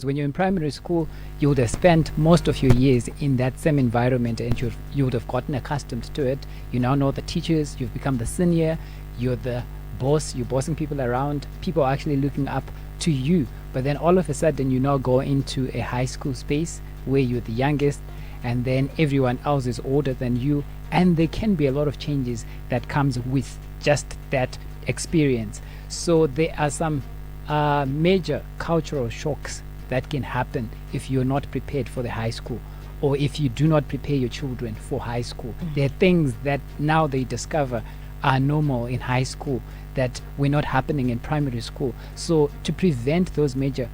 When you're in primary school, you would have spent most of your years in that same environment, and you would have gotten accustomed to it. You now know the teachers, you've become the senior, you're the boss, you're bossing people around, people are actually looking up to you. But then all of a sudden, you now go into a high school space where you're the youngest, and then everyone else is older than you, and there can be a lot of changes that comes with just that experience. So there are some major cultural shocks that can happen if you're not prepared for the high school, or if you do not prepare your children for high school. There are things that now they discover are normal in high school that were not happening in primary school. So to prevent those major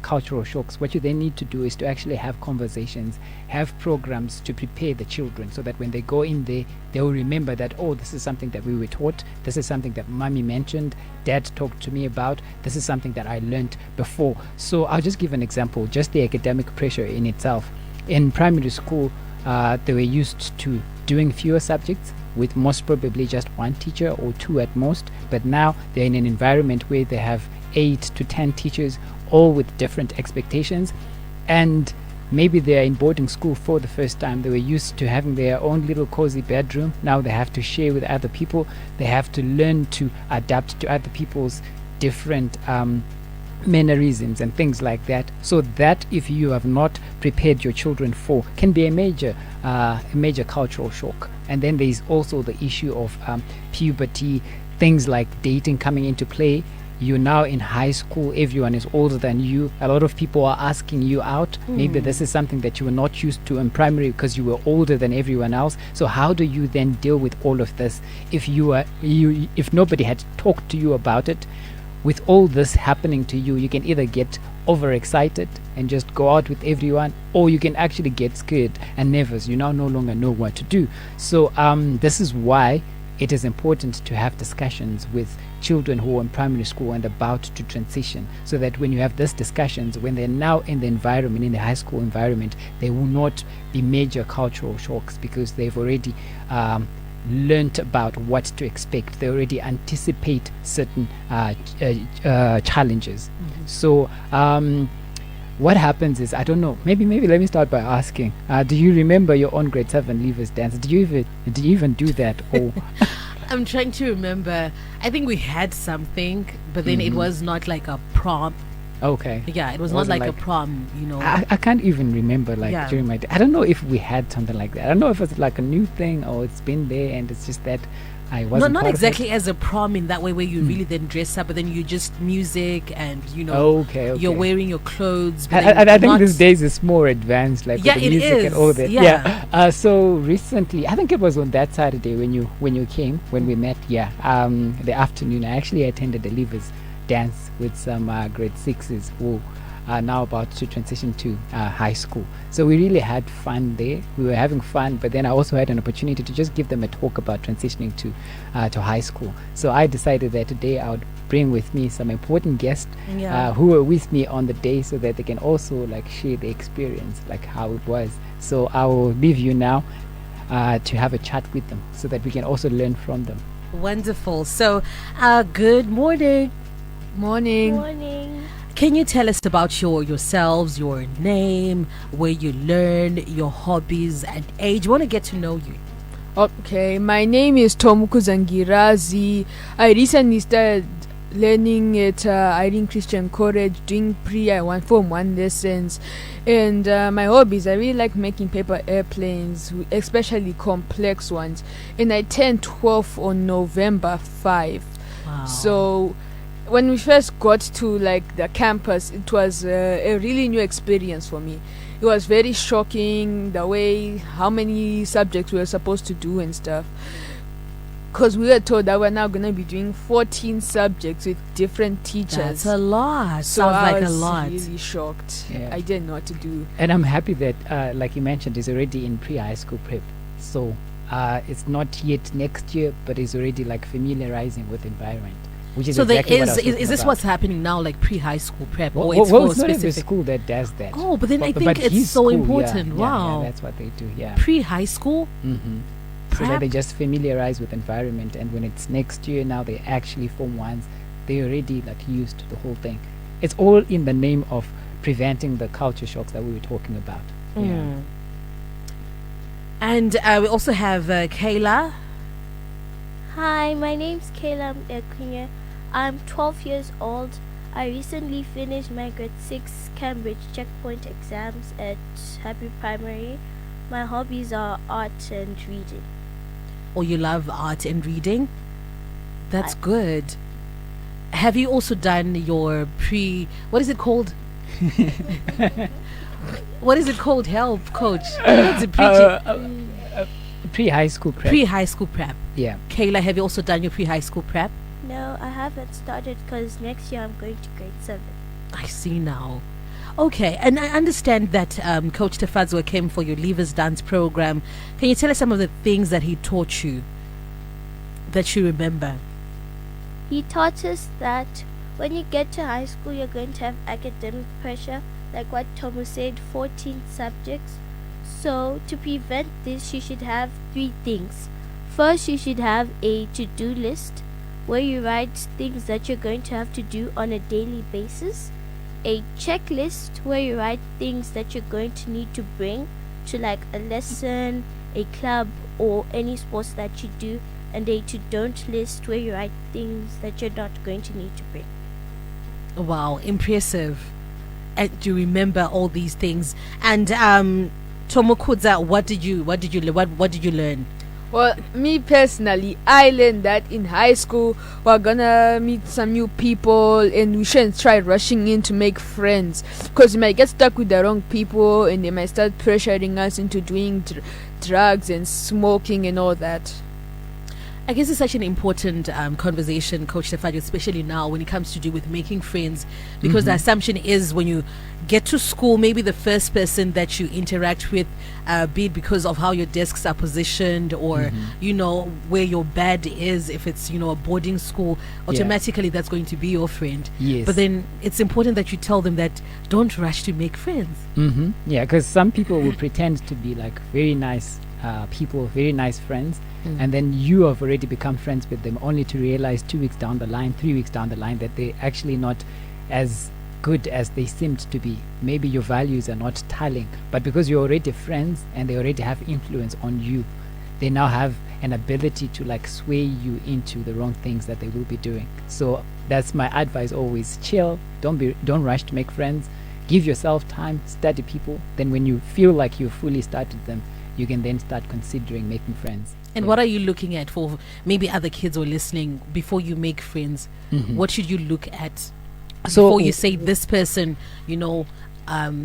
cultural shocks, what you then need to do is to actually have conversations, have programs to prepare the children, so that when they go in there, they will remember that, oh, this is something that we were taught, this is something that mommy mentioned, dad talked to me about, this is something that I learned before. So I'll just give an example, just the academic pressure in itself. In primary school, they were used to doing fewer subjects, with most probably just one teacher or two at most. But now they're in an environment where they have 8 to 10 teachers, all with different expectations, and maybe they're in boarding school for the first time. They were used to having their own little cozy bedroom. Now they have to share with other people. They have to learn to adapt to other people's different mannerisms and things like that. So that, if you have not prepared your children for, can be a major cultural shock. And then there's also the issue of puberty, things like dating coming into play. You're now in high school, everyone is older than you, a lot of people are asking you out. Maybe this is something that you were not used to in primary because you were older than everyone else. So how do you then deal with all of this if if nobody had talked to you about it? With all this happening to you, you can either get overexcited and just go out with everyone, or you can actually get scared and nervous. You now no longer know what to do. So this is why it is important to have discussions with children who are in primary school and about to transition, so that when you have these discussions, when they're now in the environment, in the high school environment, they will not be major cultural shocks, because they've already learnt about what to expect. They already anticipate certain challenges. So what happens is, I don't know, maybe let me start by asking, do you remember your own grade 7 leavers dance? Did you even do that? Or I'm trying to remember. I think we had something, but then it was not like a prom. Okay. Yeah, it was not like a prom, you know. I can't even remember, like, during my day. I don't know if we had something like that. I don't know if it's like a new thing, or it's been there and it's just that I wasn't not part exactly of it. as a prom in that way, where you really then dress up, but then you just music and, you know, okay. you're wearing your clothes. But I think these days it's more advanced, like with the music it is. and all that. Yeah. So recently, I think it was on that Saturday when you came, when we met. The afternoon, I actually attended a leavers dance with some grade 6s who are now about to transition to high school. So we really had fun there. We were having fun, but then I also had an opportunity to just give them a talk about transitioning to high school. So I decided that today I would bring with me some important guests who were with me on the day, so that they can also like share the experience, like how it was. So I will leave you now to have a chat with them, so that we can also learn from them. Wonderful. So good morning. Morning. Can you tell us about yourselves, your name, where you learn, your hobbies and age? We want to get to know you. Okay, my name is Tomuku Zangirazi. I recently started learning at Irene Christian College, doing Form 1 lessons. And my hobbies, I really like making paper airplanes, especially complex ones. And I turned 12 on November 5. Wow. So when we first got to like the campus, it was a really new experience for me. It was very shocking, the way how many subjects we were supposed to do and stuff, because we were told that we're now going to be doing 14 subjects with different teachers. That's a lot. So Sounds I like was a lot. really shocked. Yeah. I didn't know what to do. And I'm happy that, like you mentioned, is already in pre-high school prep. So it's not yet next year, but it's already like familiarizing with the environment. Which is So exactly there what I was is talking this about. what's happening now, like pre-high school prep, Well, or it's well, for it's not every specific? school that does that. Oh, but then I think but it's his so school, important. Yeah, Wow. that's what they do. Yeah. Pre-high school So that prep. they just familiarize with environment, and when it's next year, now they actually Form 1s, they already like used to the whole thing. It's all in the name of preventing the culture shocks that we were talking about. Yeah. And we also have Kayla. Hi, my name's Kayla Ekunya. I'm 12 years old. I recently finished my grade 6 Cambridge checkpoint exams at Happy Primary. My hobbies are art and reading. Oh, you love art and reading? That's I- good. Have you also done your what is it called? What is it called? Help, coach. It's a Pre-high school prep. pre-high school prep. Yeah. Kayla, have you also done your pre-high school prep? No, I haven't started because next year I'm going to grade 7. I see now. Okay, and I understand that Coach Tefadzwa came for your Leavers Dance program. Can you tell us some of the things that he taught you that you remember? He taught us that when you get to high school, you're going to have academic pressure, like what Tomu said, 14 subjects. So, to prevent this, you should have 3 things. First, you should have a to-do list where you write things that you're going to have to do on a daily basis. A checklist where you write things that you're going to need to bring to like a lesson, a club, or any sports that you do, and a to-don't list where you write things that you're not going to need to bring. Wow, impressive. And you remember all these things. And Tomokudza, what did you learn? Well, me personally, I learned that in high school we're gonna meet some new people and we shouldn't try rushing in to make friends, because we might get stuck with the wrong people and they might start pressuring us into doing drugs and smoking and all that. I guess it's such an important conversation, Coach Stefano, especially now when it comes to do with making friends, because the assumption is when you get to school, maybe the first person that you interact with, be it because of how your desks are positioned or, you know, where your bed is, if it's, you know, a boarding school, automatically that's going to be your friend. Yes. But then it's important that you tell them that don't rush to make friends. Yeah, because some people will pretend to be like very nice people, very nice friends, and then you have already become friends with them, only to realize 2 weeks down the line, 3 weeks down the line, that they're actually not as good as they seemed to be. Maybe your values are not tallying, but because you're already friends and they already have influence on you, they now have an ability to like sway you into the wrong things that they will be doing. So that's my advice always: chill, don't rush to make friends, give yourself time, study people, then when you feel like you've fully started them, you can then start considering making friends. And what are you looking at for maybe other kids who are listening before you make friends? What should you look at before you say this person, you know?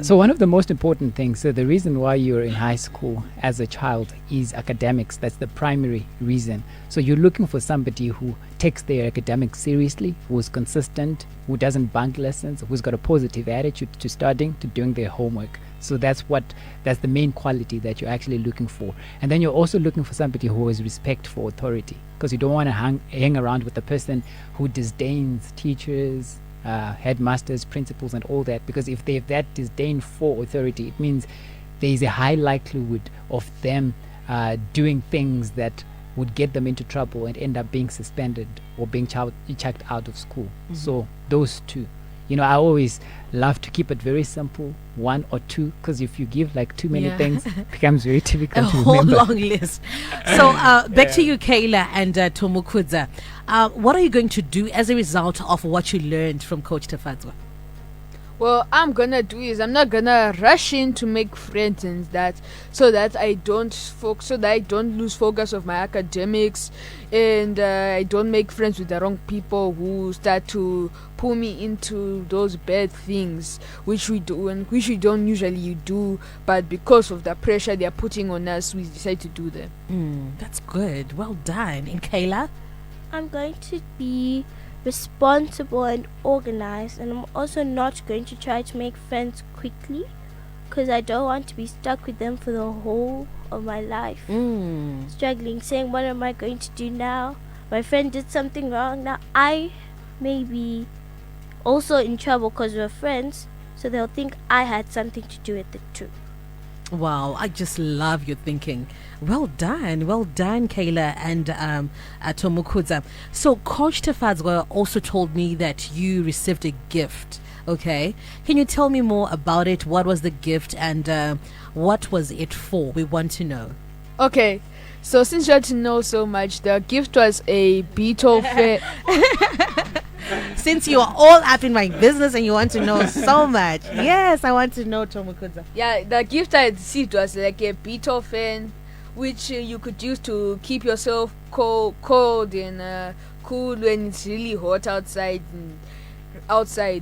So one of the most important things, so the reason why you're in high school as a child is academics. That's the primary reason. So you're looking for somebody who takes their academics seriously, who's consistent, who doesn't bunk lessons, who's got a positive attitude to studying, to doing their homework. So that's the main quality that you're actually looking for. And then you're also looking for somebody who has respect for authority, because you don't want to hang around with a person who disdains teachers, headmasters, principals, and all that, because if they have that disdain for authority, it means there is a high likelihood of them doing things that would get them into trouble and end up being suspended or being chucked out of school. So those two, you know, I always love to keep it very simple, 1 or 2, because if you give like too many things, it becomes very difficult A to whole remember. long list. So back to you, Kayla and Tomokudza. What are you going to do as a result of what you learned from Coach Tefadzwa? Well, I'm gonna do is I'm not gonna rush in to make friends and that, so that I don't lose focus of my academics, and I don't make friends with the wrong people who start to pull me into those bad things which we do and which we don't usually do, but because of the pressure they're putting on us, we decide to do them. That's good. Well done. And Kayla? I'm going to be responsible and organized, and I'm also not going to try to make friends quickly, because I don't want to be stuck with them for the whole of my life, struggling, saying, what am I going to do now? My friend did something wrong, now I may be also in trouble because we're friends, so they'll think I had something to do with it too. Wow, I just love your thinking. Well done, Kayla and Tomokudza. So Coach Tefadzwa also told me that you received a gift Okay. Can you tell me more about it? What was the gift and what was it for? We want to know. Okay, so since you had to know so much, the gift was a Beethoven. Since you are all up in my business and you want to know so much. Yes, I want to know, Tomukudza. Yeah, the gift I received was like a Beethoven, which you could use to keep yourself cold and cool when it's really hot outside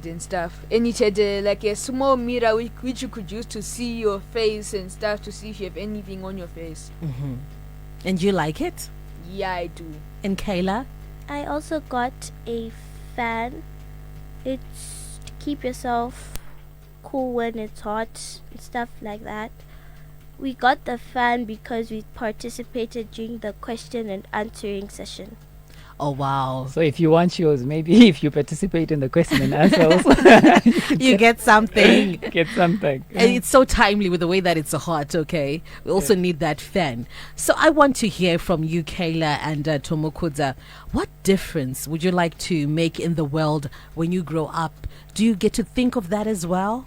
and stuff. And it had like a small mirror which you could use to see your face and stuff, to see if you have anything on your face. Mm-hmm. And you like it? Yeah, I do. And Kayla? I also got a fan. It's to keep yourself cool when it's hot and stuff like that. We got the fan because we participated during the question and answering session. Oh, wow. So if you want yours, maybe if you participate in the question and answer also, You get something. get something. And it's so timely with the way that it's hot, okay? We also need that fan. So I want to hear from you, Kayla and Tomokudza. What difference would you like to make in the world when you grow up? Do you get to think of that as well?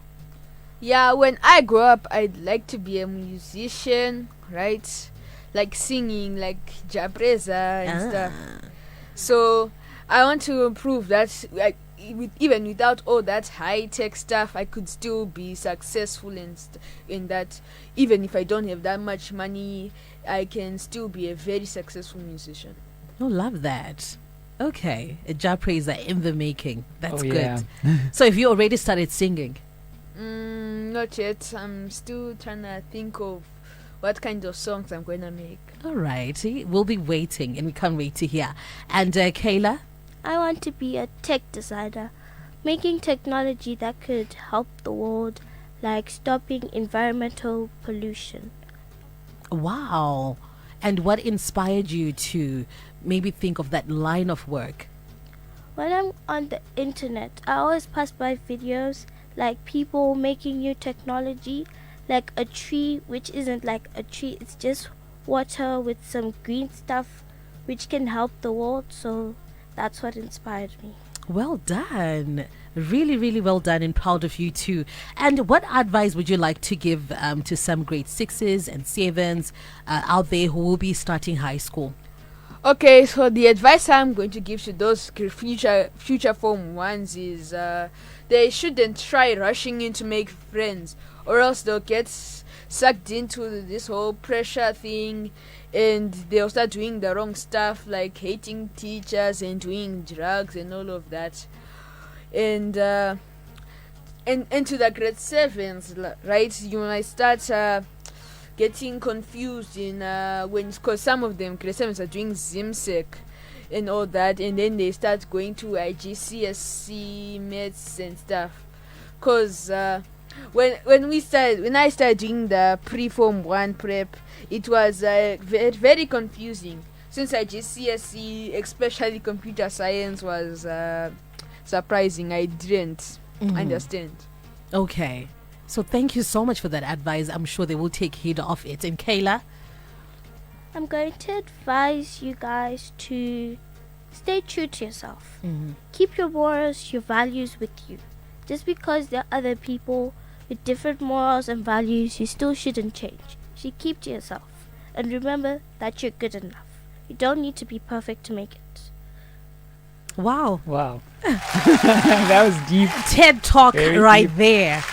Yeah, when I grow up, I'd like to be a musician, right? Like singing, like Jabreza and stuff. So I want to prove that, like, even without all that high-tech stuff, I could still be successful in that. Even if I don't have that much money, I can still be a very successful musician. Oh, love that. Okay, a job praiser in the making. That's Oh, good. yeah. So have you already started singing? Not yet. I'm still trying to think of what kind of songs I'm going to make. All righty. We'll be waiting and we can't wait to hear. And Kayla? I want to be a tech designer, making technology that could help the world, like stopping environmental pollution. Wow. And what inspired you to maybe think of that line of work? When I'm on the internet, I always pass by videos like people making new technology, like a tree which isn't like a tree, it's just water with some green stuff which can help the world. So that's what inspired me. Well done. Really, really well done, and proud of you too. And what advice would you like to give to some grade 6s and 7s out there who will be starting high school? Okay, so the advice I'm going to give to those future Form 1s is they shouldn't try rushing in to make friends, or else they'll get sucked into this whole pressure thing and they'll start doing the wrong stuff, like hating teachers and doing drugs and all of that. And to the grade 7s, right, you might start getting confused because some of them grade 7s are doing ZIMSEC and all that, and then they start going to IGCSE maths and stuff. Because when I started doing the pre-Form 1 prep, it was very, very confusing, since IGCSE, especially computer science, was surprising. I didn't understand. Okay. So thank you so much for that advice. I'm sure they will take heed of it. And Kayla? I'm going to advise you guys to stay true to yourself. Keep your morals, your values with you. Just because there are other people with different morals and values, you still shouldn't change. You should keep to yourself. And remember that you're good enough. You don't need to be perfect to make it. Wow. Wow. That was deep. TED Talk Very right deep. there.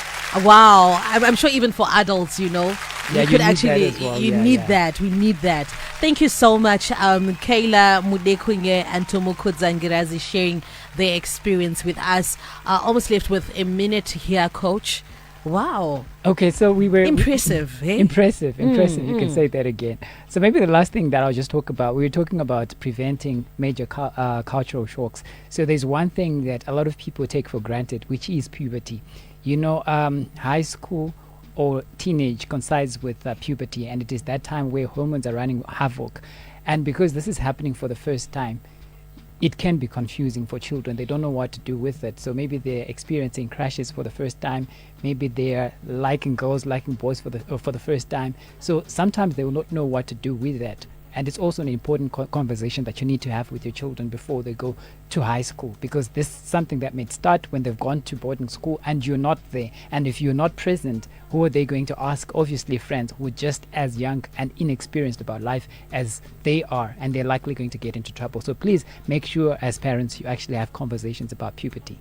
Wow. I'm sure even for adults, you know, Yeah, you you could need actually, that as well. you Yeah, need yeah. that. We need that. Thank you so much, Kayla Mudekunye and Tomokudza Ngirazi, sharing their experience with us. Almost left with a minute here, Coach. Wow. Okay, so we were Impressive. Eh? Impressive. You can mm. say that again. So maybe the last thing that I'll just talk about, we were talking about preventing major cultural shocks. So there's one thing that a lot of people take for granted, which is puberty. You know, high school or teenage coincides with puberty, and it is that time where hormones are running havoc. And because this is happening for the first time, it can be confusing for children. They don't know what to do with it. So maybe they're experiencing crushes for the first time. Maybe they're liking girls, liking boys for the first time. So sometimes they will not know what to do with that. And it's also an important conversation that you need to have with your children before they go to high school, because this is something that may start when they've gone to boarding school and you're not there. And if you're not present, who are they going to ask? Obviously friends who are just as young and inexperienced about life as they are, and they're likely going to get into trouble. So please make sure as parents you actually have conversations about puberty.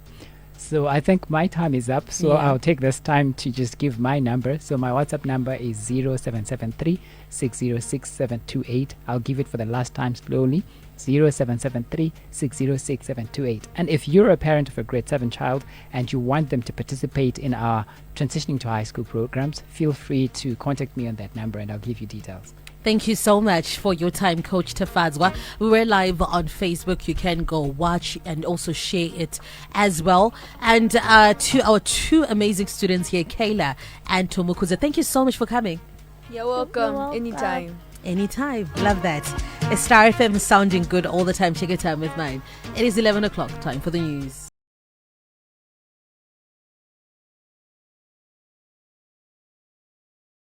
So I think my time is up, so Yeah. I'll take this time to just give my number. So my WhatsApp number is 0773 606 728. I'll give it for the last time slowly. 0773 606 728. And if you're a parent of a grade 7 child and you want them to participate in our transitioning to high school programs, feel free to contact me on that number and I'll give you details. Thank you so much for your time, Coach Tafadzwa. We were live on Facebook. You can go watch and also share it as well. And to our two amazing students here, Kayla and Tomukuza, thank you so much for coming. You're welcome. welcome. Anytime. Anytime. Love that. A Star FM sounding good all the time. Check your time with mine. It is 11 o'clock. Time for the news.